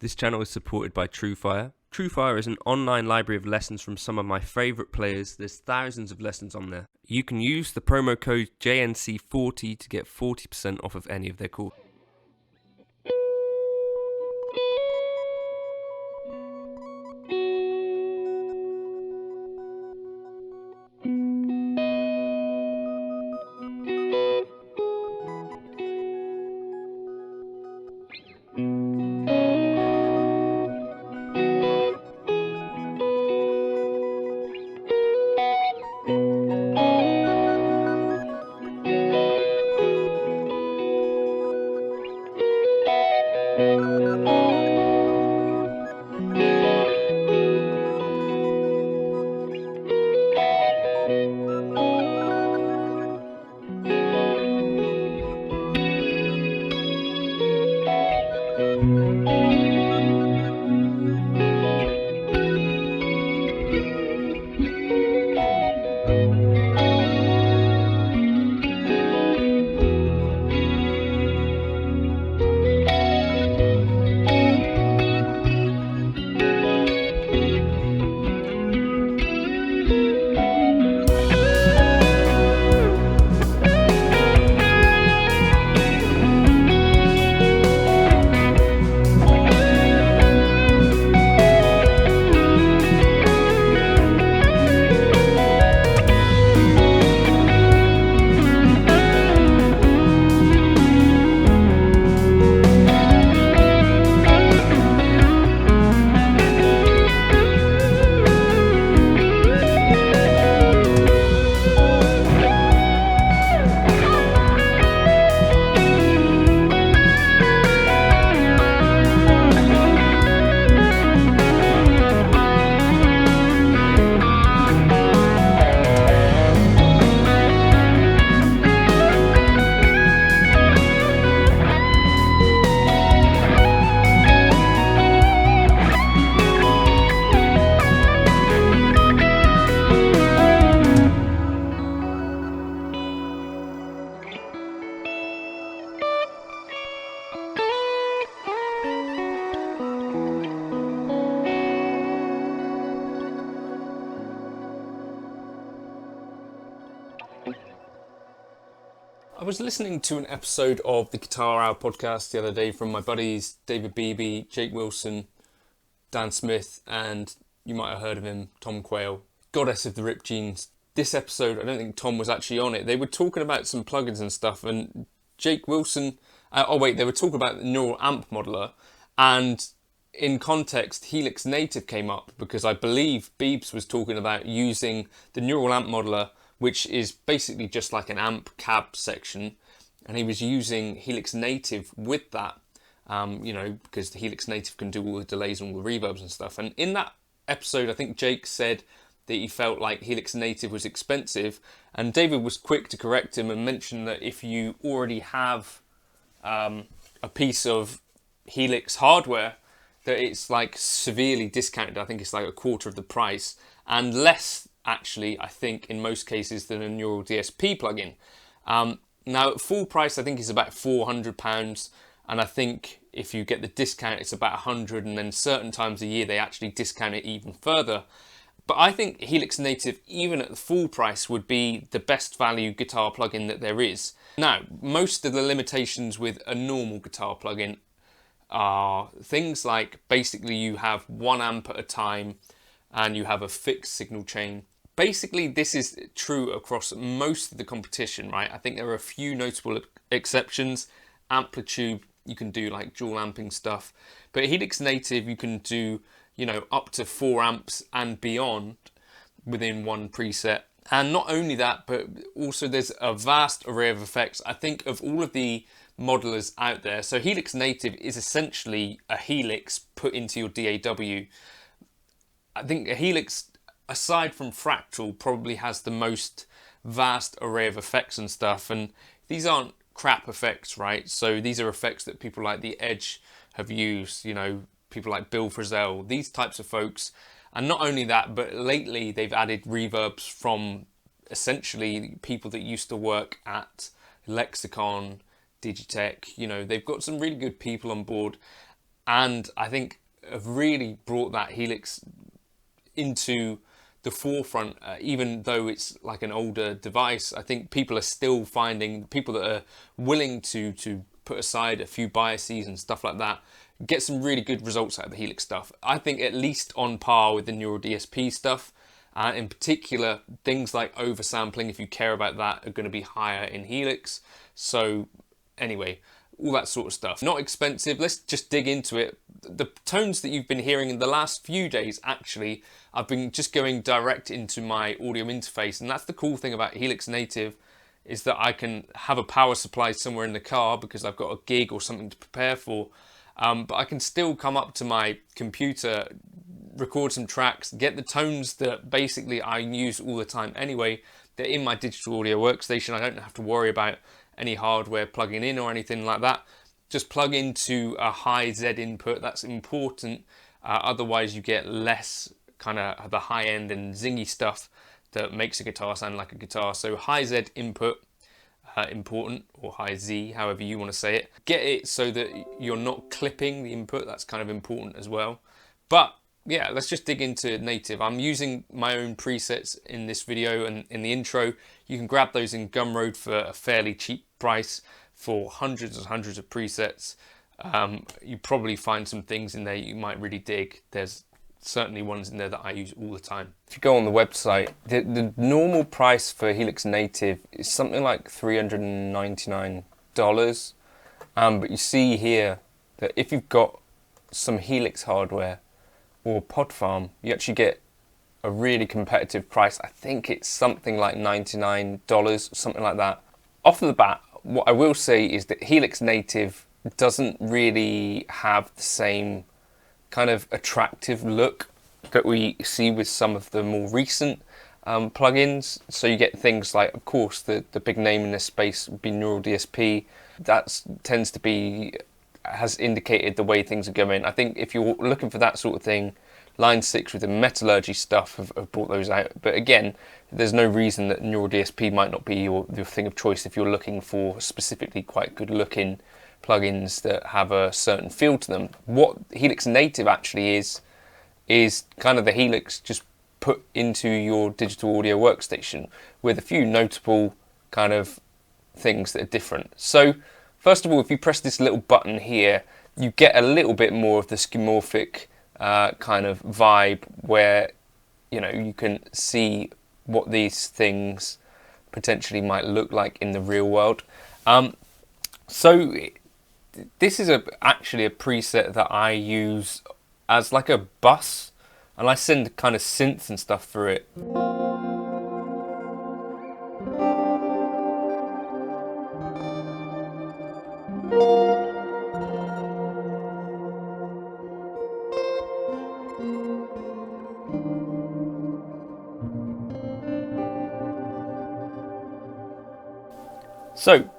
This channel is supported by TrueFire. TrueFire is an online library of lessons from some of my favourite players. There's thousands of lessons on there. You can use the promo code JNC40 to get 40% off of any of their courses. I was listening to an episode of the Guitar Hour podcast the other day from my buddies David Beebe, Jake Wilson, Dan Smith, and you might have heard of him, Tom Quayle, Goddess of the Ripped Jeans. This episode, I don't think Tom was actually on it. They were talking about some plugins and stuff, and Jake Wilson, they were talking about the neural amp modeler, and in context, Helix Native came up because I believe Beebs was talking about using the neural amp modeler, which is basically just like an amp cab section, and he was using Helix Native with that, because the Helix Native can do all the delays and all the reverbs and stuff. And in that episode, I think Jake said that he felt like Helix Native was expensive, and David was quick to correct him and mention that if you already have a piece of Helix hardware, that it's like severely discounted. I think it's like a quarter of the price, and less actually, I think, in most cases than a Neural DSP plugin. Now, at full price, I think it's about £400, and I think if you get the discount, it's about £100, and then certain times a year, they actually discount it even further. But I think Helix Native, even at the full price, would be the best value guitar plugin that there is. Now, most of the limitations with a normal guitar plugin are things like basically you have 1 amp at a time and you have a fixed signal chain. Basically, this is true across most of the competition, right? I think there are a few notable exceptions. Amplitude, you can do like dual amping stuff. But Helix Native, you can do, up to 4 amps and beyond within one preset. And not only that, but also there's a vast array of effects. I think of all of the modelers out there, so Helix Native is essentially a Helix put into your DAW. I think a Helix, aside from Fractal, probably has the most vast array of effects and stuff, and these aren't crap effects, right? So these are effects that people like The Edge have used, people like Bill Frisell, these types of folks. And not only that, but lately they've added reverbs from essentially people that used to work at Lexicon, Digitech. They've got some really good people on board. and I think have really brought that Helix into the forefront, even though it's like an older device. I think people are still finding, people that are willing to put aside a few biases and stuff like that, get some really good results out of the Helix stuff. I think at least on par with the Neural DSP stuff. In particular, things like oversampling, if you care about that, are going to be higher in Helix. So anyway, all that sort of stuff. Not expensive, let's just dig into it. The tones that you've been hearing in the last few days, actually, I've been just going direct into my audio interface, and that's the cool thing about Helix Native, is that I can have a power supply somewhere in the car because I've got a gig or something to prepare for, but I can still come up to my computer, record some tracks, get the tones that basically I use all the time anyway. They're in my digital audio workstation. I don't have to worry about any hardware plugging in or anything like that. Just plug into a high Z input. That's important. Otherwise you get less kind of the high end and zingy stuff that makes a guitar sound like a guitar. So high Z input, important, or high Z, however you want to say it. Get it so that you're not clipping the input. That's kind of important as well. But yeah, let's just dig into Native. I'm using my own presets in this video and in the intro. You can grab those in Gumroad for a fairly cheap price for hundreds and hundreds of presets. You probably find some things in there you might really dig. There's certainly ones in there that I use all the time. If you go on the website, the normal price for Helix Native is something like $399. But you see here that if you've got some Helix hardware or Pod Farm, you actually get a really competitive price. I think it's something like $99, something like that. Off the bat, what I will say is that Helix Native doesn't really have the same kind of attractive look that we see with some of the more recent plugins. So you get things like, of course, the big name in this space would be Neural DSP. That tends to be, has indicated the way things are going. I think if you're looking for that sort of thing, Line 6 with the metallurgy stuff have brought those out. But again, there's no reason that Neural DSP might not be your thing of choice if you're looking for specifically quite good looking plugins that have a certain feel to them. What Helix Native actually is kind of the Helix just put into your digital audio workstation with a few notable kind of things that are different. So first of all, if you press this little button here, you get a little bit more of the skeuomorphic kind of vibe where, you know, you can see what these things potentially might look like in the real world. So this is actually a preset that I use as like a bus, and I send kind of synths and stuff through it. So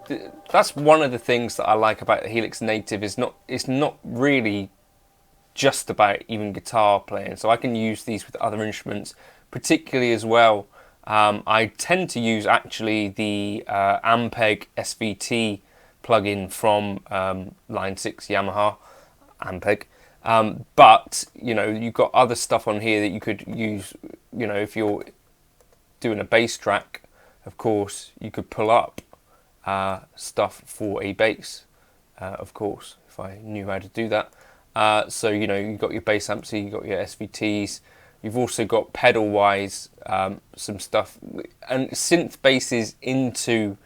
that's one of the things that I like about the Helix Native. It's not really just about even guitar playing. So I can use these with other instruments, particularly as well. I tend to use actually the Ampeg SVT plugin from Line 6 Yamaha Ampeg. But you know, you've got other stuff on here that you could use. You know, if you're doing a bass track, of course, you could pull up stuff for a bass, of course, if I knew how to do that. So, you know, you've got your bass amps, so you've got your SVTs, you've also got pedal wise some stuff, and synth basses into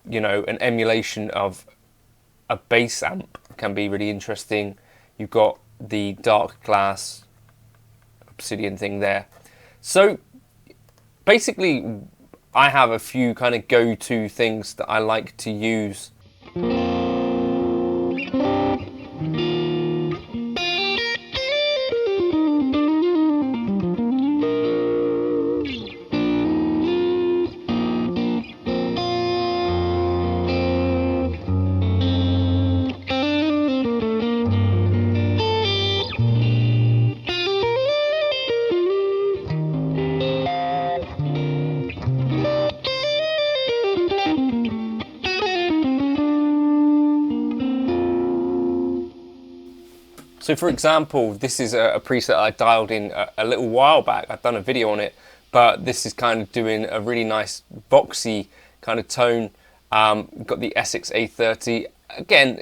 you know, an emulation of a bass amp can be really interesting. You've got the dark glass obsidian thing there. So basically I have a few kind of go-to things that I like to use. So for example, this is a preset I dialed in a little while back. I've done a video on it, but this is kind of doing a really nice boxy kind of tone. Got the Essex A30. Again,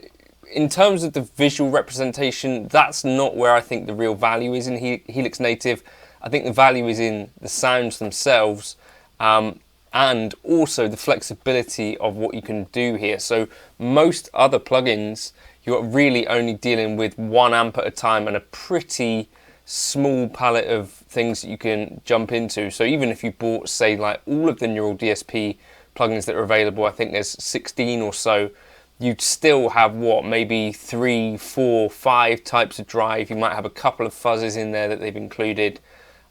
in terms of the visual representation, that's not where I think the real value is in Helix Native. I think the value is in the sounds themselves, and also the flexibility of what you can do here. So most other plugins, you're really only dealing with 1 amp at a time and a pretty small palette of things that you can jump into. So even if you bought, say, like all of the Neural DSP plugins that are available, I think there's 16 or so, you'd still have what, maybe 3, 4, 5 types of drive. You might have a couple of fuzzes in there that they've included.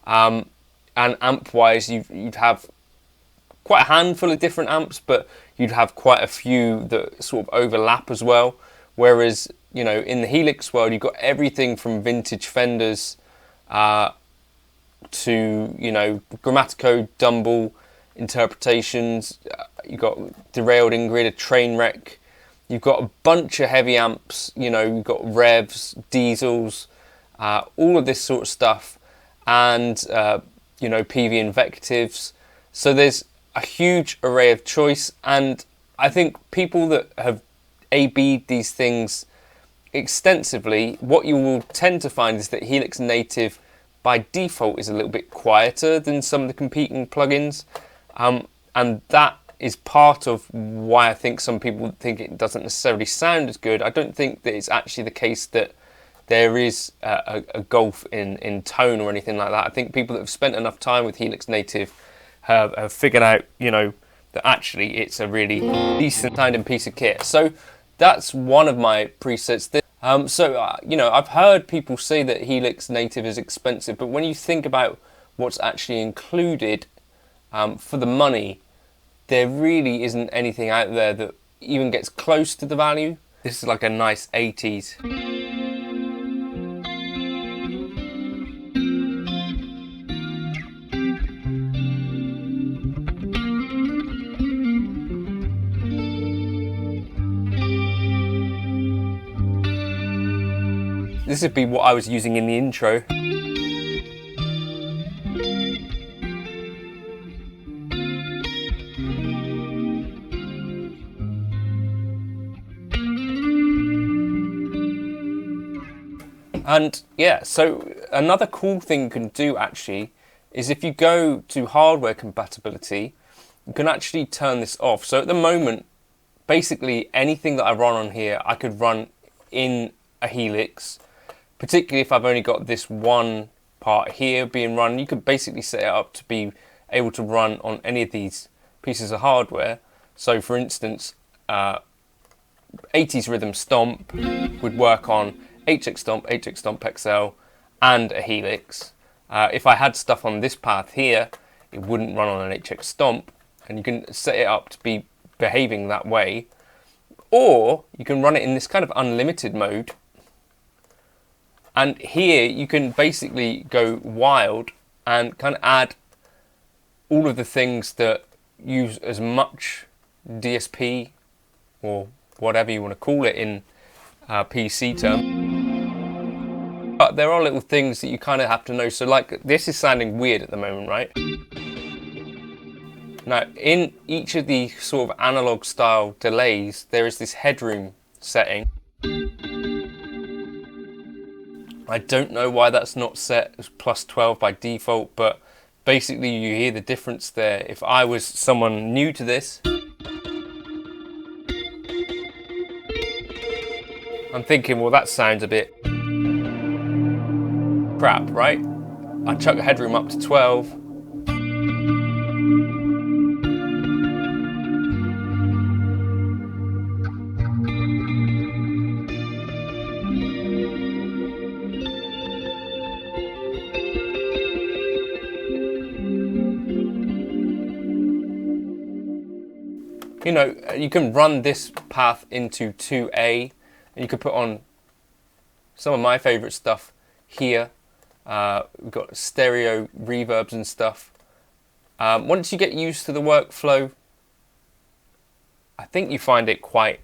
And amp-wise, you'd have quite a handful of different amps, but you'd have quite a few that sort of overlap as well. Whereas, you know, in the Helix world, you've got everything from vintage Fenders to, you know, Grammatico, Dumble interpretations. You've got derailed Ingrid, a train wreck. You've got a bunch of heavy amps, you know, you've got revs, diesels, all of this sort of stuff. And, you know, PV invectives. So there's a huge array of choice. And I think people that have A/B'd these things extensively, what you will tend to find is that Helix Native by default is a little bit quieter than some of the competing plugins. And that is part of why I think some people think it doesn't necessarily sound as good. I don't think that it's actually the case that there is a gulf in tone or anything like that. I think people that have spent enough time with Helix Native have figured out, you know, that actually it's a really decent sounding piece of kit. So that's one of my presets. You know, I've heard people say that Helix Native is expensive, but when you think about what's actually included for the money, there really isn't anything out there that even gets close to the value. This is like a nice 80s. This would be what I was using in the intro. And yeah, so another cool thing you can do actually is if you go to hardware compatibility, you can actually turn this off. So at the moment, basically anything that I run on here, I could run in a Helix, particularly if I've only got this one part here being run. You could basically set it up to be able to run on any of these pieces of hardware. So for instance, 80s Rhythm Stomp would work on HX Stomp XL, and a Helix. If I had stuff on this path here, it wouldn't run on an HX Stomp, and you can set it up to be behaving that way. Or you can run it in this kind of unlimited mode. And here you can basically go wild and kind of add all of the things that use as much DSP or whatever you want to call it in PC term. But there are little things that you kind of have to know. So like this is sounding weird at the moment, right? Now in each of the sort of analog style delays, there is this headroom setting. I don't know why that's not set as plus 12 by default, but basically you hear the difference there. If I was someone new to this, I'm thinking, well, that sounds a bit crap, right? I chuck the headroom up to 12. You know, you can run this path into 2A, and you could put on some of my favorite stuff here. We've got stereo reverbs and stuff. Once you get used to the workflow, I think you find it quite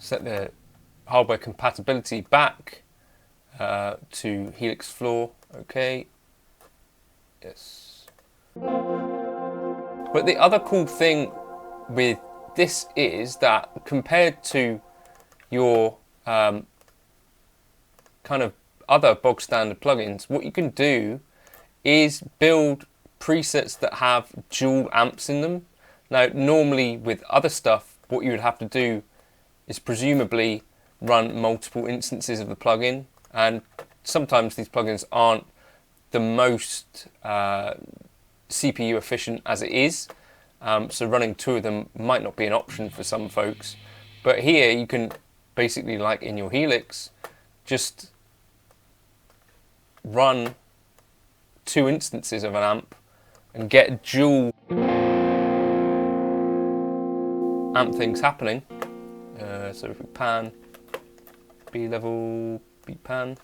set the hardware compatibility back to Helix floor. Okay. Yes. But the other cool thing with this is that compared to your kind of other bog standard plugins, what you can do is build presets that have dual amps in them. Now, normally with other stuff, what you would have to do is presumably run multiple instances of the plugin, and sometimes these plugins aren't the most CPU efficient as it is, so running 2 of them might not be an option for some folks. But here you can basically, like in your Helix, just run 2 instances of an amp and get dual amp things happening. So if we pan, B level, B pan.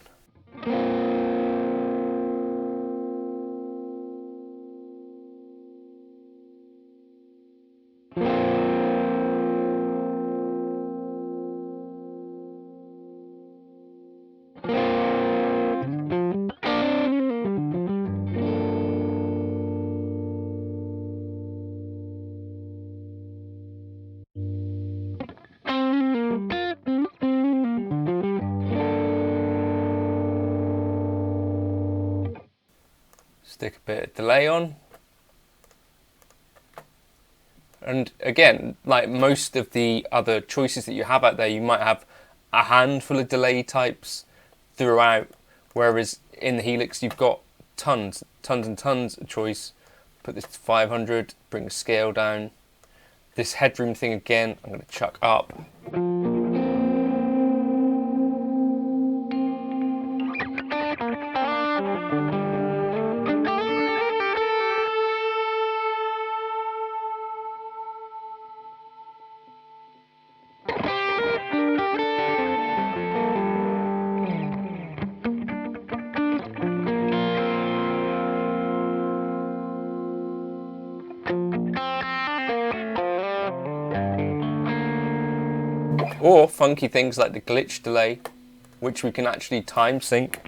Stick a bit of delay on. And again, like most of the other choices that you have out there, you might have a handful of delay types throughout, whereas in the Helix you've got tons and tons of choice. Put this to 500, bring the scale down. This headroom thing again, I'm going to chuck up. Or funky things like the glitch delay, which we can actually time sync.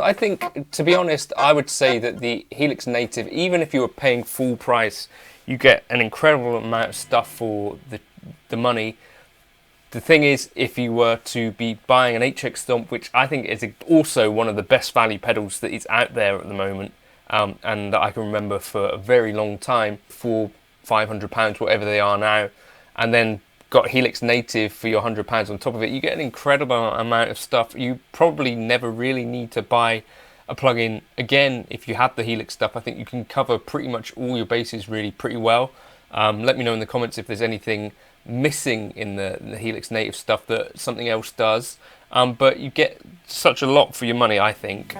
I think, to be honest, I would say that the Helix Native, even if you were paying full price, you get an incredible amount of stuff for the money. The thing is, if you were to be buying an HX Stomp, which I think is also one of the best value pedals that is out there at the moment, and that I can remember for a very long time, for £500, whatever they are now, and then got Helix Native for your £100 on top of it, you get an incredible amount of stuff. You probably never really need to buy a plugin again if you have the Helix stuff. I think you can cover pretty much all your bases really pretty well. Let me know in the comments if there's anything missing in the Helix Native stuff that something else does. But you get such a lot for your money, I think.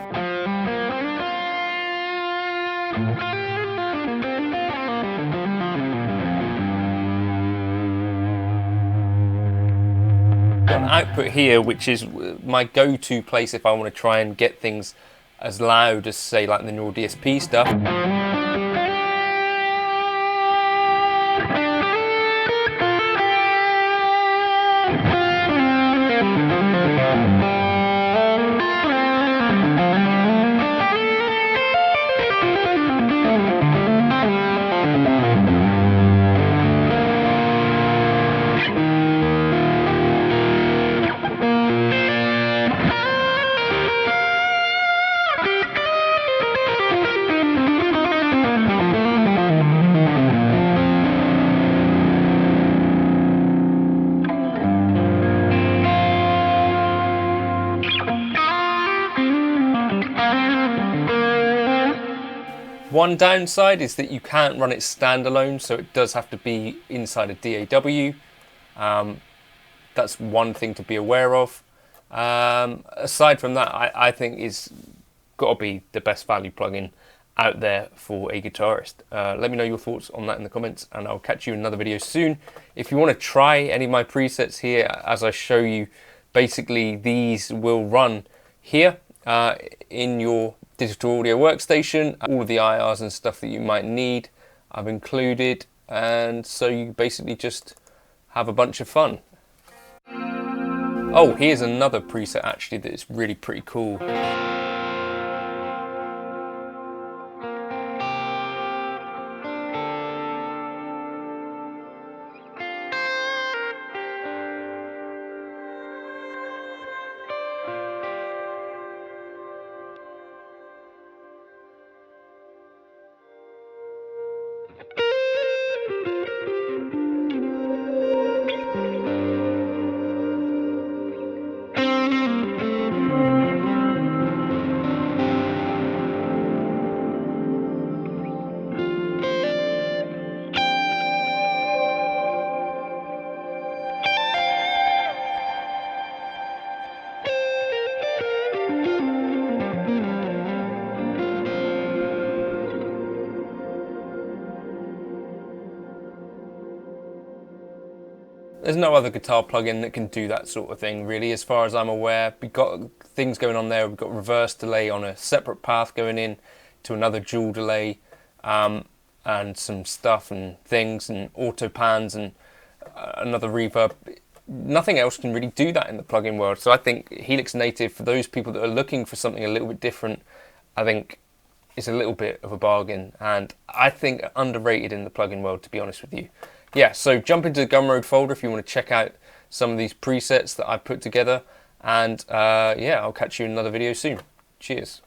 An output here, which is my go-to place if I want to try and get things as loud as, say, like the neural DSP stuff. One downside is that you can't run it standalone, so it does have to be inside a DAW. That's one thing to be aware of. Aside from that, I think it's got to be the best value plugin out there for a guitarist. Let me know your thoughts on that in the comments, and I'll catch you in another video soon. If you want to try any of my presets here, as I show you, basically these will run here in your digital audio workstation. All of the IRs and stuff that you might need I've included, and so you basically just have a bunch of fun. Oh, here's another preset actually that is really pretty cool. There's no other guitar plugin that can do that sort of thing, really, as far as I'm aware. We've got things going on there. We've got reverse delay on a separate path going in to another dual delay, and some stuff and things, and auto pans, and another reverb. Nothing else can really do that in the plugin world. So I think Helix Native, for those people that are looking for something a little bit different, I think is a little bit of a bargain, and I think underrated in the plugin world, to be honest with you. Yeah, so jump into the Gumroad folder if you want to check out some of these presets that I've put together, and yeah, I'll catch you in another video soon. Cheers.